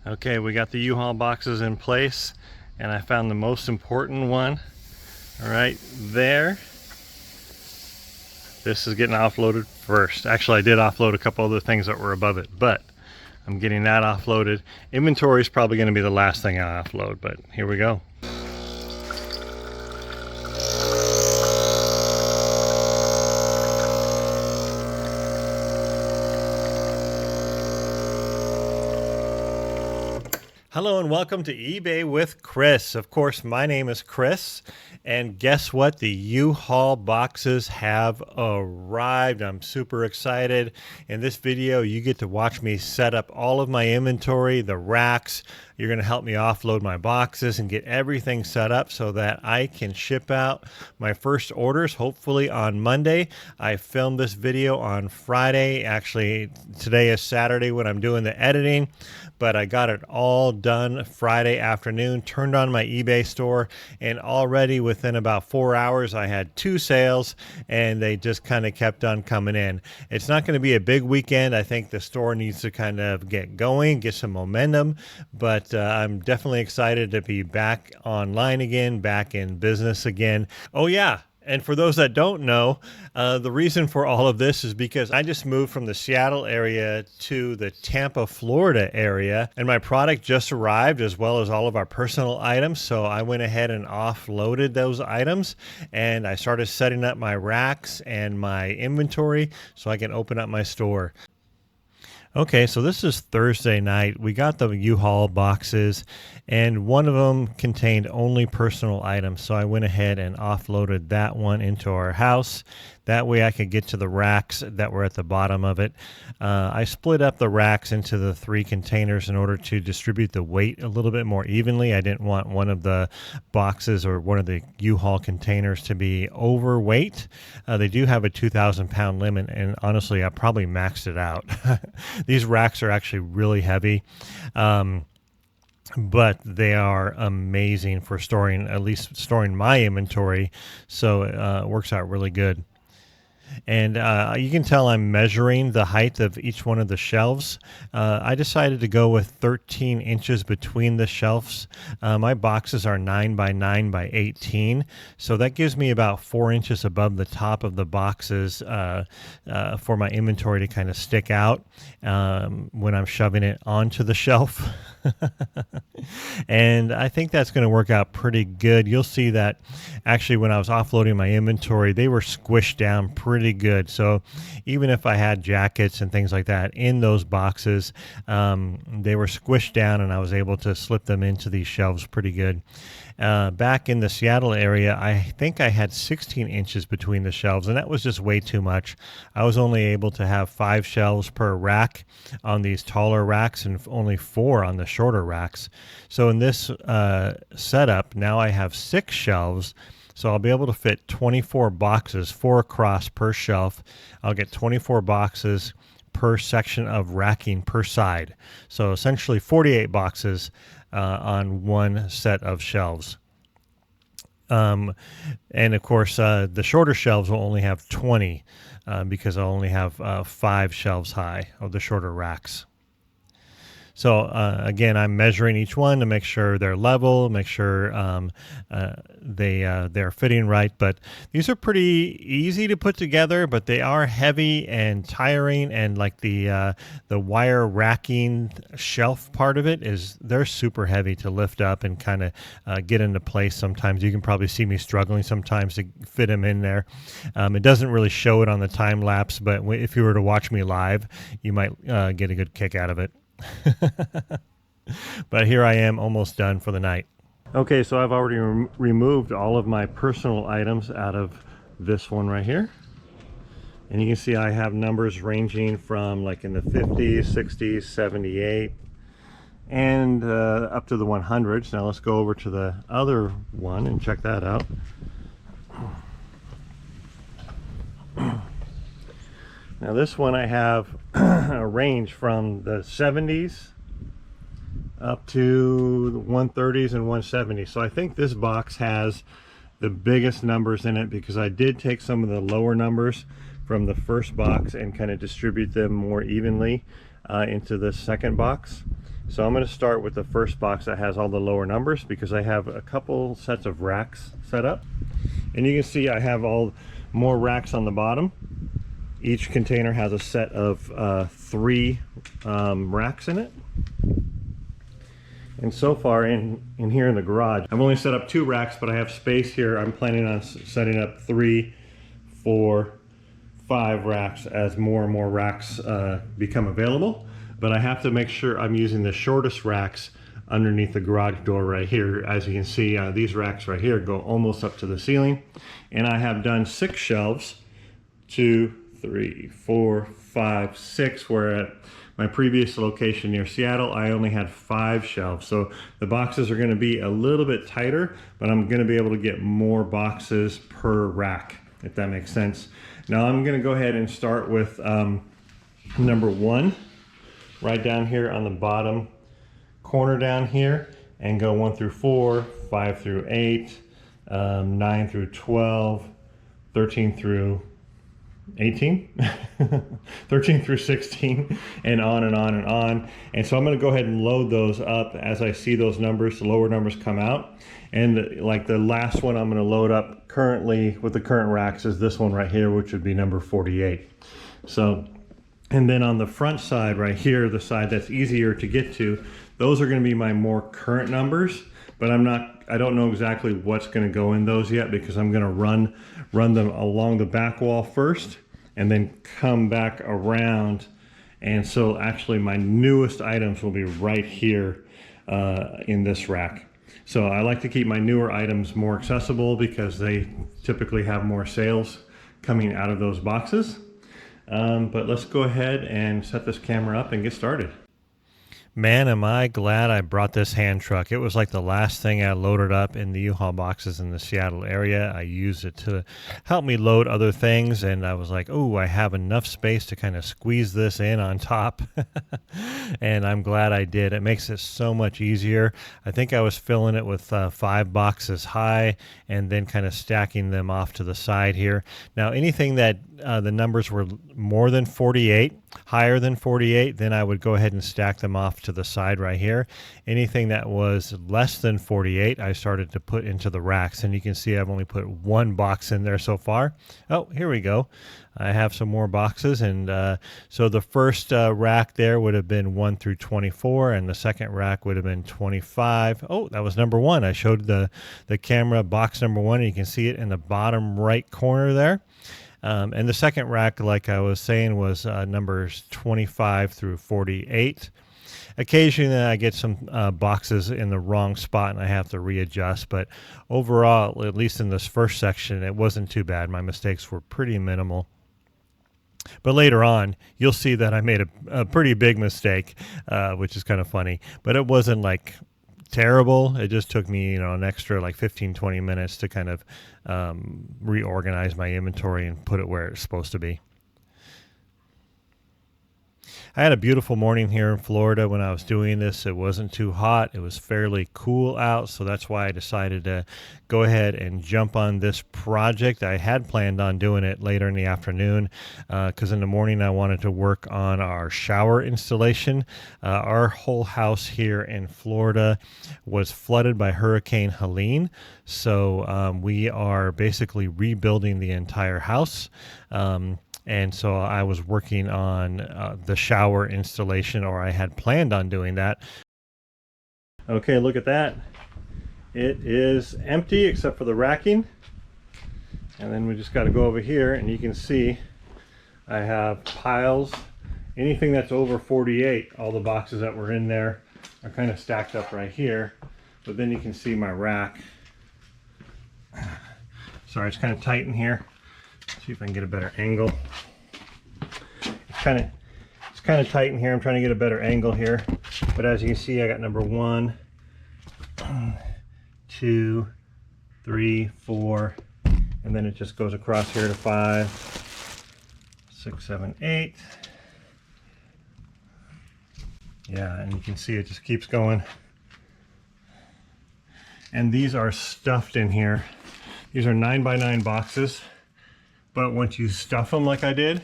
Okay, we got the U-Haul boxes in place, and I found the most important one right there. This is getting offloaded first. Actually, I did offload a couple other things that were above it, but I'm getting that offloaded. Inventory is probably going to be the last thing I offload, but here we go. Hello and welcome to eBay with Chris. Of course, my name is Chris, and guess what? The U-Haul boxes have arrived. I'm super excited. In this video, you get to watch me set up all of my inventory, the racks. You're going to help me offload my boxes and get everything set up so that I can ship out my first orders, hopefully on Monday. I filmed this video on Friday. Actually, today is Saturday when I'm doing the editing, but I got it all done Friday afternoon, turned on my eBay store, and already within about 4 hours, I had 2 sales, and they just kind of kept on coming in. It's not going to be a big weekend. I think the store needs to kind of get going, get some momentum, but I'm definitely excited to be back online again, back in business again. Oh yeah. And for those that don't know, the reason for all of this is because I just moved from the Seattle area to the Tampa, Florida area, and my product just arrived as well as all of our personal items. So I went ahead and offloaded those items, and I started setting up my racks and my inventory so I can open up my store. Okay, so this is Thursday night. We got the U-Haul boxes, and one of them contained only personal items. So I went ahead and offloaded that one into our house. That way I could get to the racks that were at the bottom of it. I split up the racks into the 3 containers in order to distribute the weight a little bit more evenly. I didn't want one of the boxes or one of the U-Haul containers to be overweight. They do have a 2,000-pound limit, and honestly, I probably maxed it out. These racks are actually really heavy. But they are amazing for storing, at least storing my inventory. So it works out really good. And you can tell I'm measuring the height of each one of the shelves. I decided to go with 13 inches between the shelves. My boxes are 9 by 9 by 18, so that gives me about 4 inches above the top of the boxes for my inventory to kind of stick out when I'm shoving it onto the shelf. And I think that's going to work out pretty good. You'll see that actually when I was offloading my inventory, they were squished down pretty good. So even if I had jackets and things like that in those boxes, they were squished down, and I was able to slip them into these shelves pretty good. Back in the Seattle area, I think I had 16 inches between the shelves, and that was just way too much. I was only able to have 5 shelves per rack on these taller racks and only 4 on the shorter racks. So in this setup, now I have 6 shelves. So I'll be able to fit 24 boxes, 4 across per shelf. I'll get 24 boxes per section of racking per side. So essentially 48 boxes on one set of shelves. And of course, the shorter shelves will only have 20 because I'll only have 5 shelves high of the shorter racks. So again, I'm measuring each one to make sure they're level, make sure they're fitting right. But these are pretty easy to put together, but they are heavy and tiring. And like the wire racking shelf part of it they're super heavy to lift up and kind of get into place. Sometimes you can probably see me struggling sometimes to fit them in there. It doesn't really show it on the time lapse, but if you were to watch me live, you might get a good kick out of it. But here I am, almost done for the night. Okay, so I've already removed all of my personal items out of this one right here, and you can see I have numbers ranging from like in the 50s, 60s, 78, and up to the 100s. Now let's go over to the other one and check that out. Now this one I have a range from the 70s up to the 130s and 170s. So I think this box has the biggest numbers in it because I did take some of the lower numbers from the first box and kind of distribute them more evenly into the second box. So I'm going to start with the first box that has all the lower numbers because I have a couple sets of racks set up. And you can see I have all more racks on the bottom. Each container has a set of 3 racks in it. And so far in here in the garage, I've only set up 2 racks, but I have space here. I'm planning on setting up 3, 4, 5 racks as more and more racks become available. But I have to make sure I'm using the shortest racks underneath the garage door right here. As you can see, these racks right here go almost up to the ceiling. And I have done 6 shelves, 2, 3, 4, 5, 6, where at my previous location near Seattle, I only had 5 shelves. So the boxes are going to be a little bit tighter, but I'm going to be able to get more boxes per rack, if that makes sense. Now I'm going to go ahead and start with number 1, right down here on the bottom corner down here, and go 1 through 4, 5 through 8, 9 through 12, 13 through 18, 13 through 16, and on and on and on. And so I'm going to go ahead and load those up as I see those numbers, the lower numbers come out. And like the last one I'm going to load up currently with the current racks is this one right here, which would be number 48. So, and then on the front side right here, the side that's easier to get to, those are going to be my more current numbers, but I don't know exactly what's going to go in those yet because I'm going to run them along the back wall first and then come back around. And so actually my newest items will be right here in this rack. So I like to keep my newer items more accessible because they typically have more sales coming out of those boxes. But let's go ahead and set this camera up and get started. Man, am I glad I brought this hand truck. It was like the last thing I loaded up in the U-Haul boxes in the Seattle area. I used it to help me load other things, and I was like, oh, I have enough space to kind of squeeze this in on top. And I'm glad I did. It makes it so much easier. I think I was filling it with 5 boxes high and then kind of stacking them off to the side here. Now, anything that the numbers were more than 48, higher than 48, then I would go ahead and stack them off to the side right here. Anything that was less than 48, I started to put into the racks, and you can see I've only put 1 box in there so far. Oh, here we go. I have some more boxes, and so the first rack there would have been 1 through 24, and the second rack would have been 25. Oh, that was number 1. I showed the camera box number 1, and you can see it in the bottom right corner there. And the second rack, like I was saying, was numbers 25 through 48. Occasionally I get some boxes in the wrong spot and I have to readjust, but overall, at least in this first section, it wasn't too bad. My mistakes were pretty minimal. But later on, you'll see that I made a pretty big mistake, which is kind of funny, but it wasn't like terrible. It just took me, an extra like 15-20 minutes to kind of reorganize my inventory and put it where it's supposed to be. I had a beautiful morning here in Florida when I was doing this. It wasn't too hot. It was fairly cool out, so that's why I decided to go ahead and jump on this project. I had planned on doing it later in the afternoon because in the morning I wanted to work on our shower installation. Our whole house here in Florida was flooded by Hurricane Helene, so we are basically rebuilding the entire house. And so I was working on the shower installation, or I had planned on doing that. Okay, look at that. It is empty except for the racking. And then we just got to go over here and you can see I have piles. Anything that's over 48, all the boxes that were in there are kind of stacked up right here. But then you can see my rack. Sorry, it's kind of tight in here. See if I can get a better angle. It's kind of tight in here. I'm trying to get a better angle here. But as you can see, I got number 1, 2, 3, 4, and then it just goes across here to 5, 6, 7, 8. Yeah, and you can see it just keeps going. And these are stuffed in here. These are 9x9 boxes. But once you stuff them like I did,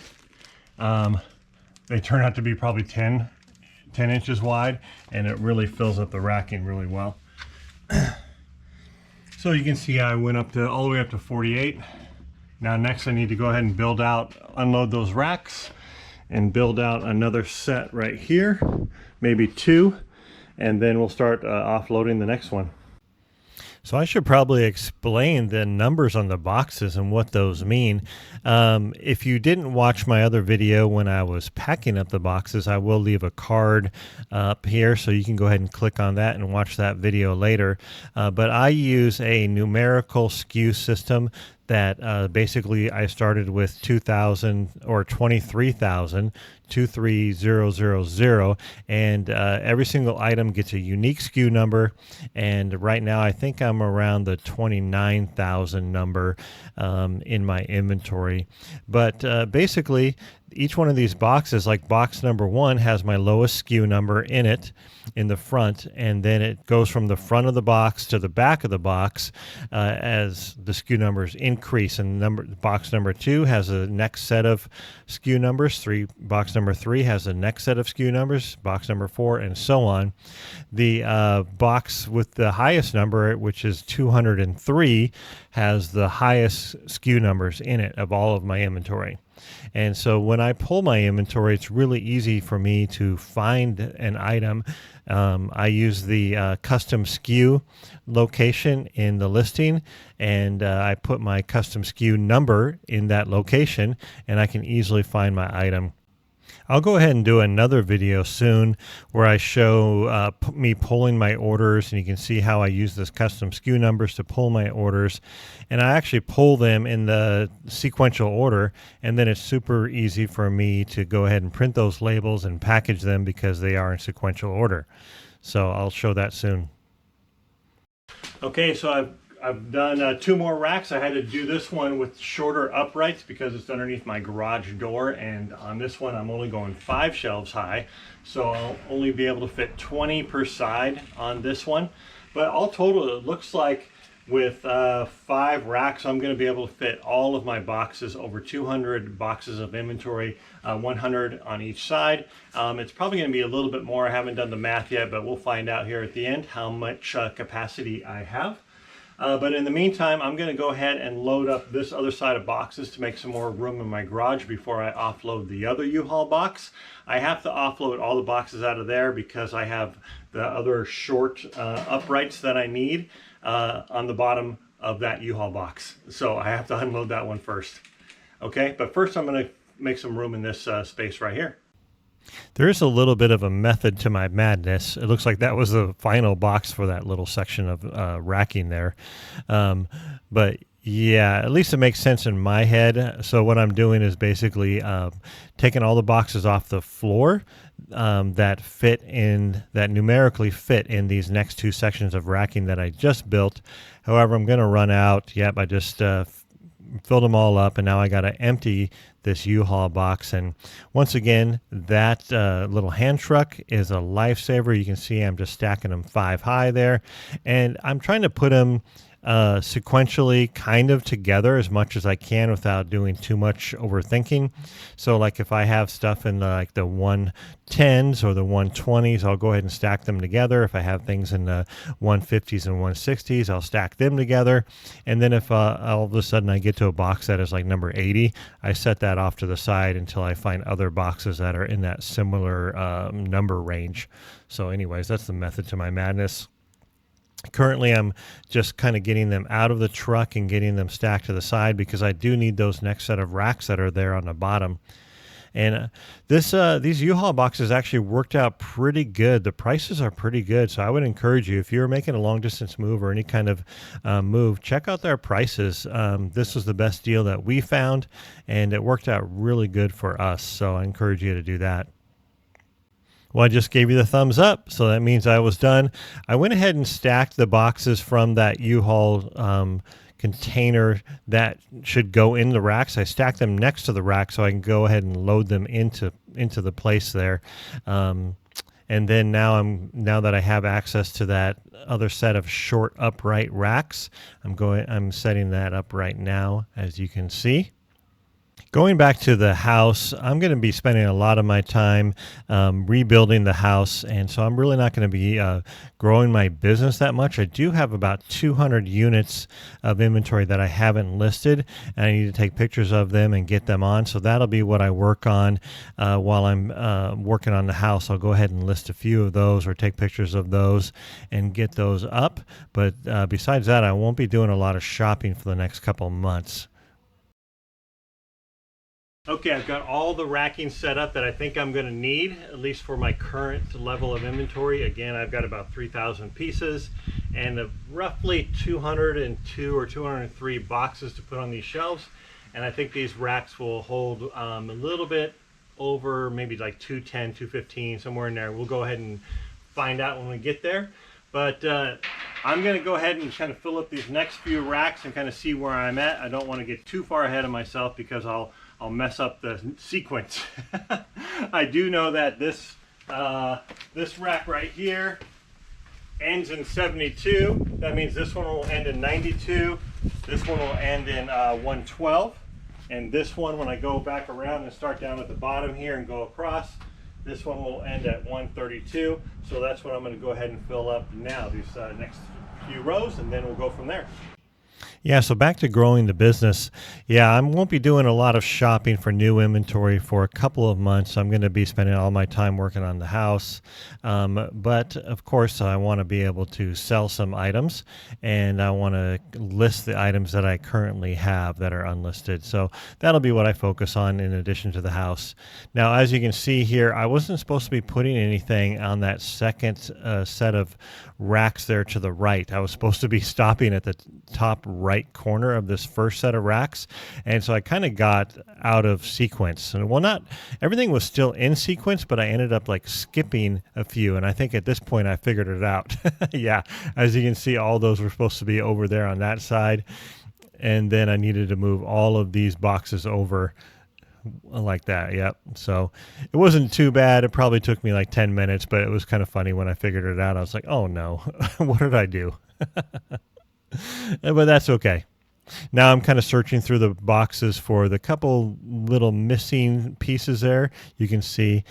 they turn out to be probably 10 10 inches wide, and it really fills up the racking really well. So you can see I went up to all the way up to 48. Now next I need to go ahead and unload those racks and build out another set right here, maybe 2, and then we'll start offloading the next one. So I should probably explain the numbers on the boxes and what those mean. If you didn't watch my other video when I was packing up the boxes, I will leave a card up here so you can go ahead and click on that and watch that video later. But I use a numerical SKU system that basically I started with 2,000 or 23,000, 23000, and every single item gets a unique SKU number. And right now I think I'm around the 29,000 number in my inventory. But basically each one of these boxes, like box number 1 has my lowest SKU number in it in the front, and then it goes from the front of the box to the back of the box as the SKU numbers increase. And box number 2 has a next set of SKU numbers. Box number 3 has a next set of SKU numbers. Box number 4, and so on. The box with the highest number, which is 203, has the highest SKU numbers in it of all of my inventory. And so when I pull my inventory, it's really easy for me to find an item. I use the custom SKU location in the listing, and I put my custom SKU number in that location, and I can easily find my item. I'll go ahead and do another video soon where I show me pulling my orders, and you can see how I use this custom SKU numbers to pull my orders. And I actually pull them in the sequential order, and then it's super easy for me to go ahead and print those labels and package them because they are in sequential order. So I'll show that soon. Okay, so I've done 2 more racks. I had to do this one with shorter uprights because it's underneath my garage door, and on this one I'm only going 5 shelves high, so I'll only be able to fit 20 per side on this one. But all total, it looks like with 5 racks I'm going to be able to fit all of my boxes, over 200 boxes of inventory, 100 on each side. It's probably going to be a little bit more. I haven't done the math yet, but we'll find out here at the end how much capacity I have. But in the meantime, I'm going to go ahead and load up this other side of boxes to make some more room in my garage before I offload the other U-Haul box. I have to offload all the boxes out of there because I have the other short uprights that I need on the bottom of that U-Haul box. So I have to unload that one first. Okay, but first I'm going to make some room in this space right here. There is a little bit of a method to my madness. It looks like that was the final box for that little section of racking there. But yeah, at least it makes sense in my head. So what I'm doing is basically taking all the boxes off the floor that numerically fit in these next 2 sections of racking that I just built. However, I'm going to run out. Yep, I just filled them all up, and now I got to empty this U-Haul box. And once again, that little hand truck is a lifesaver. You can see I'm just stacking them 5 high there, and I'm trying to put them sequentially kind of together as much as I can without doing too much overthinking. So like if I have stuff in the 110s or the 120s, I'll go ahead and stack them together. If I have things in the 150s and 160s, I'll stack them together. And then if all of a sudden I get to a box that is like number 80, I set that off to the side until I find other boxes that are in that similar number range. So anyways, that's the method to my madness. Currently, I'm just kind of getting them out of the truck and getting them stacked to the side because I do need those next set of racks that are there on the bottom. And these U-Haul boxes actually worked out pretty good. The prices are pretty good, so I would encourage you, if you're making a long-distance move or any kind of move, check out their prices. This was the best deal that we found, and it worked out really good for us, so I encourage you to do that. Well, I just gave you the thumbs up, so that means I was done. I went ahead and stacked the boxes from that U-Haul container that should go in the racks. I stacked them next to the rack so I can go ahead and load them into the place there. And then now that I have access to that other set of short upright racks, I'm setting that up right now, as you can see. Going back to the house, I'm going to be spending a lot of my time rebuilding the house, and so I'm really not going to be growing my business that much. I do have about 200 units of inventory that I haven't listed, and I need to take pictures of them and get them on. So that'll be what I work on while I'm working on the house. I'll go ahead and list a few of those or take pictures of those and get those up. But besides that, I won't be doing a lot of shopping for the next couple of months. Okay, I've got all the racking set up that I think I'm going to need, at least for my current level of inventory. Again, I've got about 3,000 pieces and roughly 202 or 203 boxes to put on these shelves. And I think these racks will hold a little bit over, maybe like 210, 215, somewhere in there. We'll go ahead and find out when we get there. But I'm going to go ahead and kind of fill up these next few racks and kind of see where I'm at. I don't want to get too far ahead of myself because I'll mess up the sequence. I do know that this rack right here ends in 72. That means this one will end in 92. This one will end in 112. And this one, when I go back around and start down at the bottom here and go across, this one will end at 132. So that's what I'm going to go ahead and fill up now, these next few rows, and then we'll go from there. Yeah, so back to growing the business. Yeah, I won't be doing a lot of shopping for new inventory for a couple of months. I'm going to be spending all my time working on the house. But of course, I want to be able to sell some items, and I want to list the items that I currently have that are unlisted. So that'll be what I focus on in addition to the house. Now, as you can see here, I wasn't supposed to be putting anything on that second set of racks there to the right. I was supposed to be stopping at the top right corner of this first set of racks, and so I kind of got out of sequence. And well, not everything was still in sequence, but I ended up like skipping a few, and I think at this point I figured it out. Yeah, as you can see, all those were supposed to be over there on that side, and then I needed to move all of these boxes over like that. Yep. So it wasn't too bad. It probably took me like 10 minutes, but it was kind of funny when I figured it out. I was like, oh no, what did I do? But that's okay. Now I'm kind of searching through the boxes for the couple little missing pieces there. You can see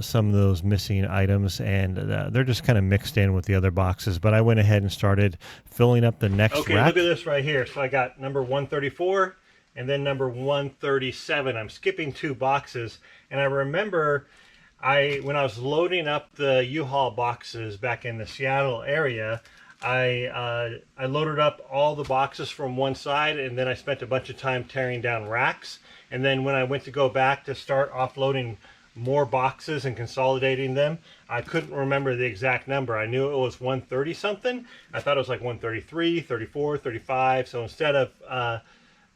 some of those missing items, and they're just kind of mixed in with the other boxes. But I went ahead and started filling up the next rack. Okay, look at this right here. So I got number 134 and then number 137. I'm skipping two boxes, and I remember when I was loading up the U-Haul boxes back in the Seattle area, I loaded up all the boxes from one side, and then I spent a bunch of time tearing down racks. And then when I went to go back to start offloading more boxes and consolidating them, I couldn't remember the exact number. I knew it was 130 something. I thought it was like 133, 34, 35. So instead of,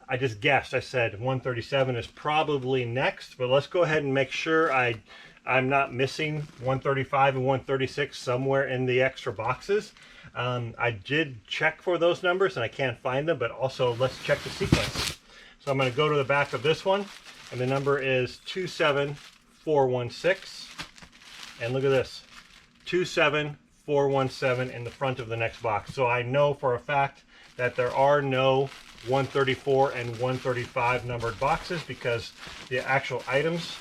I just guessed. I said 137 is probably next, but let's go ahead and make sure I'm not missing 135 and 136 somewhere in the extra boxes. I did check for those numbers and I can't find them, but also let's check the sequence. So I'm going to go to the back of this one, and the number is 27416. And look at this, 27417 in the front of the next box. So I know for a fact that there are no 134 and 135 numbered boxes because the actual items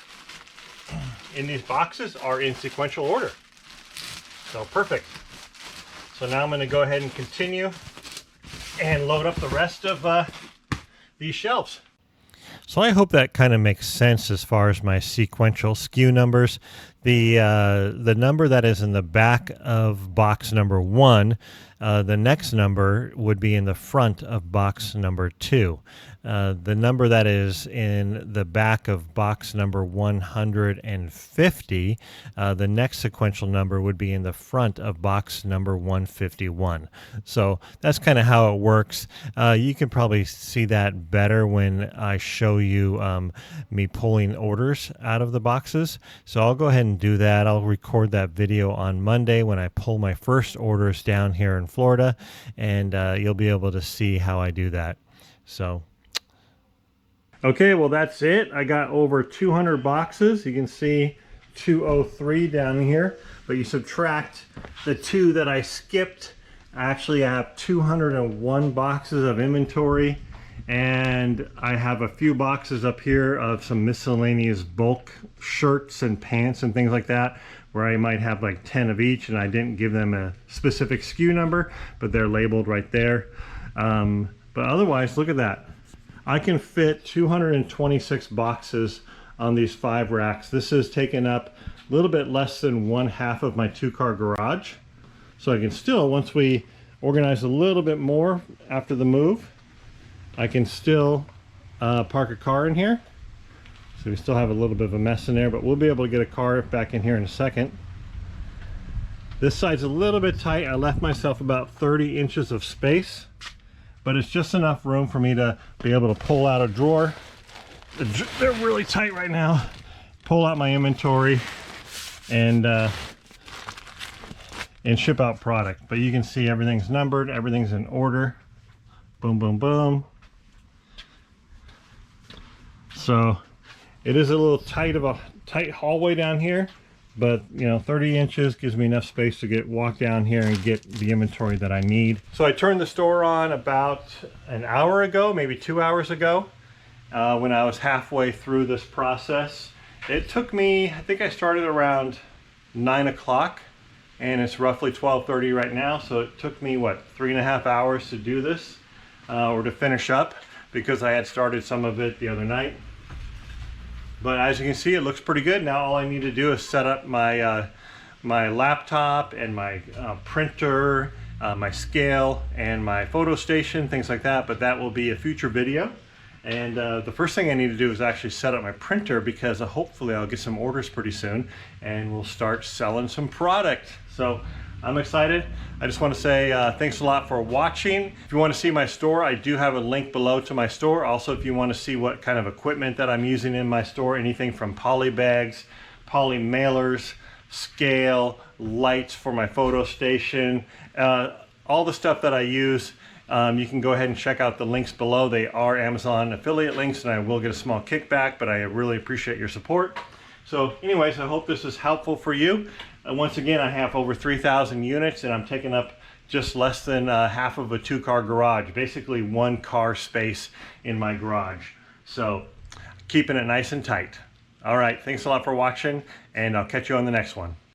in these boxes are in sequential order. So perfect. So now I'm going to go ahead and continue and load up the rest of these shelves. So I hope that kind of makes sense as far as my sequential SKU numbers. The number that is in the back of box number 1, the next number would be in the front of box number 2. The number that is in the back of box number 150, the next sequential number would be in the front of box number 151. So that's kind of how it works. You can probably see that better when I show you me pulling orders out of the boxes. So I'll go ahead and do that. I'll record that video on Monday when I pull my first orders down here in Florida, and you'll be able to see how I do that. So okay, well that's it. I got over 200 boxes. You can see 203 down here, but you subtract the 2 that I skipped. Actually, I have 201 boxes of inventory, And I have a few boxes up here of some miscellaneous bulk shirts and pants and things like that, where I might have like 10 of each, and I didn't give them a specific SKU number, but they're labeled right there. But otherwise, look at that. I can fit 226 boxes on these 5 racks. This is taking up a little bit less than 1/2 of my 2-car garage. So I can still, once we organize a little bit more after the move, I can still park a car in here. So we still have a little bit of a mess in there, but we'll be able to get a car back in here in a second. This side's a little bit tight. I left myself about 30 inches of space, but it's just enough room for me to be able to pull out a drawer. They're really tight right now. Pull out my inventory and ship out product. But you can see everything's numbered, everything's in order. Boom, boom, boom. So it is a little tight hallway down here, but you know, 30 inches gives me enough space to walk down here and get the inventory that I need. So I turned the store on about an hour ago, maybe 2 hours ago, when I was halfway through this process. It took me, I think I started around 9 o'clock, and it's roughly 12:30 right now. So it took me, what, 3.5 hours to do this, or to finish up, because I had started some of it the other night. But as you can see, it looks pretty good. Now all I need to do is set up my my laptop and my printer, my scale, and my photo station, things like that. But that will be a future video. And the first thing I need to do is actually set up my printer, because hopefully I'll get some orders pretty soon and we'll start selling some product. So I'm excited. I just want to say thanks a lot for watching. If you want to see my store, I do have a link below to my store. Also, if you want to see what kind of equipment that I'm using in my store, anything from poly bags, poly mailers, scale, lights for my photo station, all the stuff that I use, you can go ahead and check out the links below. They are Amazon affiliate links, and I will get a small kickback, but I really appreciate your support. So anyways, I hope this is helpful for you. Once again, I have over 3,000 units, and I'm taking up just less than half of a 2-car garage, basically 1 car space in my garage. So keeping it nice and tight. All right, thanks a lot for watching, and I'll catch you on the next one.